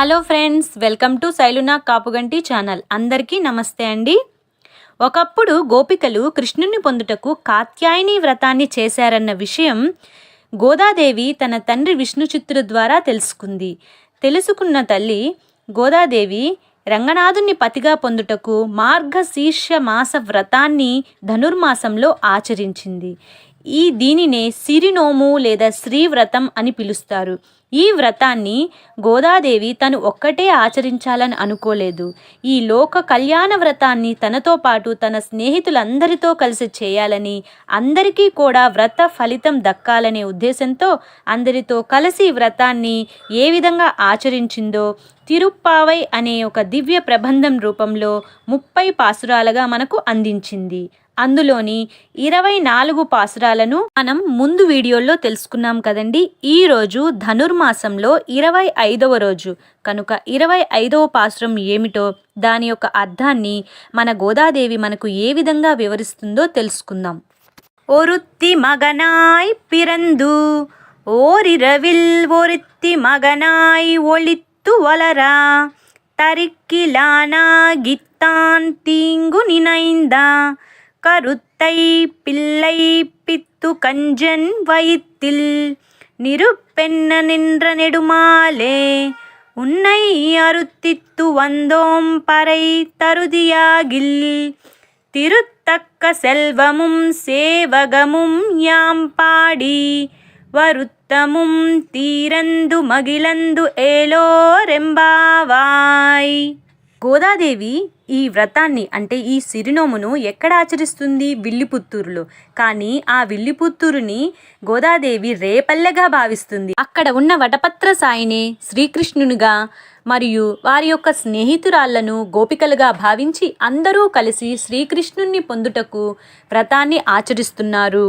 Hello friends, welcome to Shailuna Kapuganti channel. అందరికీ నమస్తే అండి. ఒకప్పుడు గోపికలు కృష్ణుని పొందుటకు కాత్యాయని వ్రతాన్ని చేశారన్న విషయం గోదాదేవి తన తండ్రి విష్ణుచిత్తుడు ద్వారా తెలుసుకున్న తల్లి గోదాదేవి రంగనాథుని పతిగా పొందుటకు మార్గశీర్ష మాస వ్రతాన్ని ధనుర్మాసంలో ఆచరించింది. దీనినే సిరినోము లేదా శ్రీవ్రతం అని పిలుస్తారు. ఈ వ్రతాన్ని గోదాదేవి తను ఒక్కటే ఆచరించాలని అనుకోలేదు. ఈ లోక కళ్యాణ వ్రతాన్ని తనతో పాటు తన స్నేహితులందరితో కలిసి చేయాలని, అందరికీ కూడా వ్రత ఫలితం దక్కాలనే ఉద్దేశంతో అందరితో కలిసి వ్రతాన్ని ఏ విధంగా ఆచరించిందో తిరుప్పావై అనే ఒక దివ్య ప్రబంధం రూపంలో 30 పాసురాలుగా మనకు అందించింది. అందులోని 24 పాసురాలను మనం ముందు వీడియోలో తెలుసుకున్నాం కదండి. ఈరోజు ధనుర్మాసంలో 25వ రోజు కనుక 25వ పాసురం ఏమిటో, దాని యొక్క అర్థాన్ని మన గోదాదేవి మనకు ఏ విధంగా వివరిస్తుందో తెలుసుకుందాం. ఒరుత్తి మగనాయ్ పిరందు ఓరిరవిల్ ఒరుత్తి మగనాయ్ ఒళిత్తు వలరా తరిక్కిలానా గిత్తాన్ తీంగు నినైందా கருத்தை பிள்ளை பித்து கஞ்சன் வயித்தில் நிருப்பென்ன நின்ற நெடுமாலே உன்னை அறுத்தித்து வந்தோம் பறை தருதியாகில் திருத்தக்க செல்வமும் சேவகமும் யாம் பாடி வருத்தமும் తీరందు మగిలందు ఏలోరెంబావాయ్. గోదాదేవి ఈ వ్రతాన్ని అంటే ఈ సిరినోమును ఎక్కడ ఆచరిస్తుంది? విల్లిపుత్తూరులో. కానీ ఆ విల్లిపుత్తూరుని గోదాదేవి రేపల్లెగా భావిస్తుంది. అక్కడ ఉన్న వటపత్ర సాయినే శ్రీకృష్ణునిగా మరియు వారి యొక్క స్నేహితురాళ్లను గోపికలుగా భావించి అందరూ కలిసి శ్రీకృష్ణుని పొందుటకు వ్రతాన్ని ఆచరిస్తున్నారు.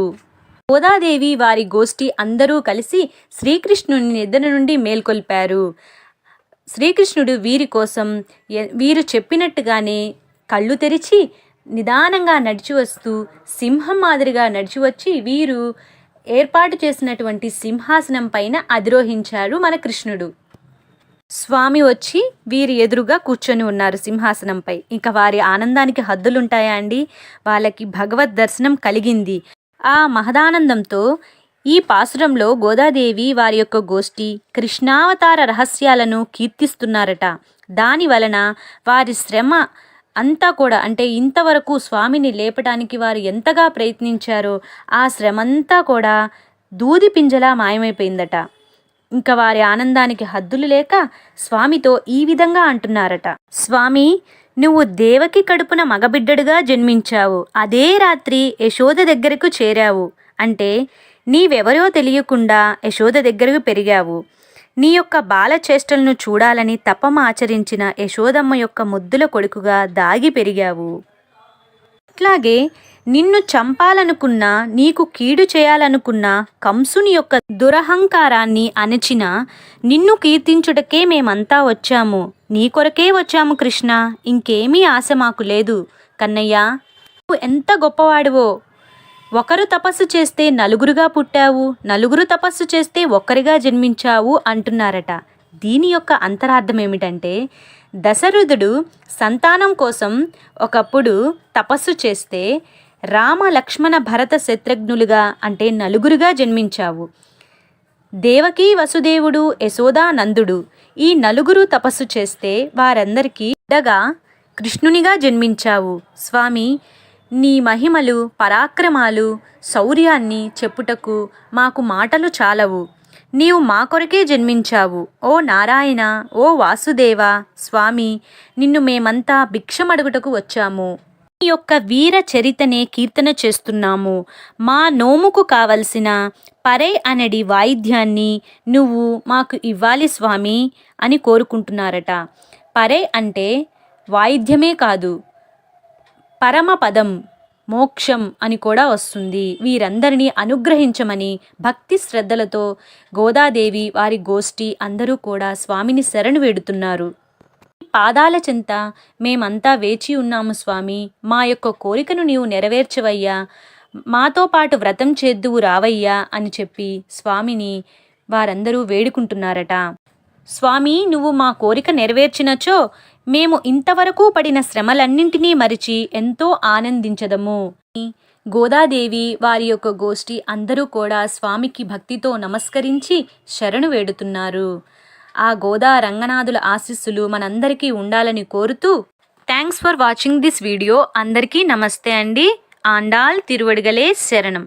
గోదాదేవి వారి గోష్ఠి అందరూ కలిసి శ్రీకృష్ణుని నిద్ర నుండి మేల్కొల్పారు. శ్రీకృష్ణుడు వీరి కోసం వీరు చెప్పినట్టుగానే కళ్ళు తెరిచి నిదానంగా నడిచి వస్తూ సింహం మాదిరిగా నడిచి వచ్చి వీరు ఏర్పాటు చేసినటువంటి సింహాసనం పైన అధిరోహించాడు మన కృష్ణుడు. స్వామి వచ్చి వీరి ఎదురుగా కూర్చొని ఉన్నారు సింహాసనంపై. ఇంకా వారి ఆనందానికి హద్దులుంటాయా అండి? వాళ్ళకి భగవద్ దర్శనం కలిగింది. ఆ మహదానందంతో ఈ పాసురంలో గోదాదేవి వారి యొక్క గోష్ఠి కృష్ణావతార రహస్యాలను కీర్తిస్తున్నారట. దాని వలన వారి శ్రమ అంతా కూడా అంటే ఇంతవరకు స్వామిని లేపటానికి వారు ఎంతగా ప్రయత్నించారో ఆ శ్రమంతా కూడా దూది పింజలా మాయమైపోయిందట. ఇంకా వారి ఆనందానికి హద్దులు లేక స్వామితో ఈ విధంగా అంటున్నారట. స్వామి, నువ్వు దేవకి కడుపున మగబిడ్డడుగా జన్మించావు. అదే రాత్రి యశోద దగ్గరకు చేరావు. అంటే నీవెవరో తెలియకుండా యశోద దగ్గరకు పెరిగావు. నీ యొక్క బాలచేష్టలను చూడాలని తపమ ఆచరించిన యశోదమ్మ యొక్క ముద్దుల కొడుకుగా దాగి పెరిగావు. అట్లాగే నిన్ను చంపాలనుకున్నా, నీకు కీడు చేయాలనుకున్న కంసుని యొక్క దురహంకారాన్ని అణచిన నిన్ను కీర్తించుటకే మేమంతా వచ్చాము. నీ కొరకే వచ్చాము కృష్ణ. ఇంకేమీ ఆశ మాకు లేదు. కన్నయ్య, నువ్వు ఎంత గొప్పవాడివో. ఒకరు తపస్సు చేస్తే నలుగురుగా పుట్టావు, నలుగురు తపస్సు చేస్తే ఒక్కరిగా జన్మించావు అంటున్నారట. దీని యొక్క అంతరార్థం ఏమిటంటే, దశరథుడు సంతానం కోసం ఒకప్పుడు తపస్సు చేస్తే రామ లక్ష్మణ భరత శత్రుఘ్నులుగా అంటే నలుగురుగా జన్మించావు. దేవకీ వసుదేవుడు యశోదా నందుడు ఈ నలుగురు తపస్సు చేస్తే వారందరికీ బిడ్డగా కృష్ణునిగా జన్మించావు. స్వామి, నీ మహిమలు, పరాక్రమాలు, శౌర్యాన్ని చెప్పుటకు మాకు మాటలు చాలవు. నీవు మా కొరకే జన్మించావు. ఓ నారాయణ, ఓ వాసుదేవ, స్వామి, నిన్ను మేమంతా భిక్షమడుగుటకు వచ్చాము. నీ యొక్క వీర చరితనే కీర్తన చేస్తున్నాము. మా నోముకు కావలసిన పరే అనడి వాయిద్యాన్ని నువ్వు మాకు ఇవ్వాలి స్వామి అని కోరుకుంటున్నారట. పరే అంటే వాయిద్యమే కాదు, పరమపదం, మోక్షం అని కూడా వస్తుంది. వీరందరినీ అనుగ్రహించమని భక్తి శ్రద్ధలతో గోదాదేవి వారి గోష్ఠి అందరూ కూడా స్వామిని శరణు వేడుతున్నారు. పాదాల చెంత మేమంతా వేచి ఉన్నాము స్వామి. మా యొక్క కోరికను నీవు నెరవేర్చవయ్యా. మాతో పాటు వ్రతం చేద్దువు రావయ్యా అని చెప్పి స్వామిని వారందరూ వేడుకుంటున్నారట. స్వామి, నువ్వు మా కోరిక నెరవేర్చినచో మేము ఇంతవరకు పడిన శ్రమలన్నింటినీ మరిచి ఎంతో ఆనందించదము. గోదాదేవి వారి యొక్క గోష్ఠి అందరూ కూడా స్వామికి భక్తితో నమస్కరించి శరణు వేడుతున్నారు. ఆ గోదా రంగనాథుల ఆశీస్సులు మనందరికీ ఉండాలని కోరుతూ thanks for watching this video. అందరికీ నమస్తే అండి. ఆండాల్ తిరువడిగలే శరణం.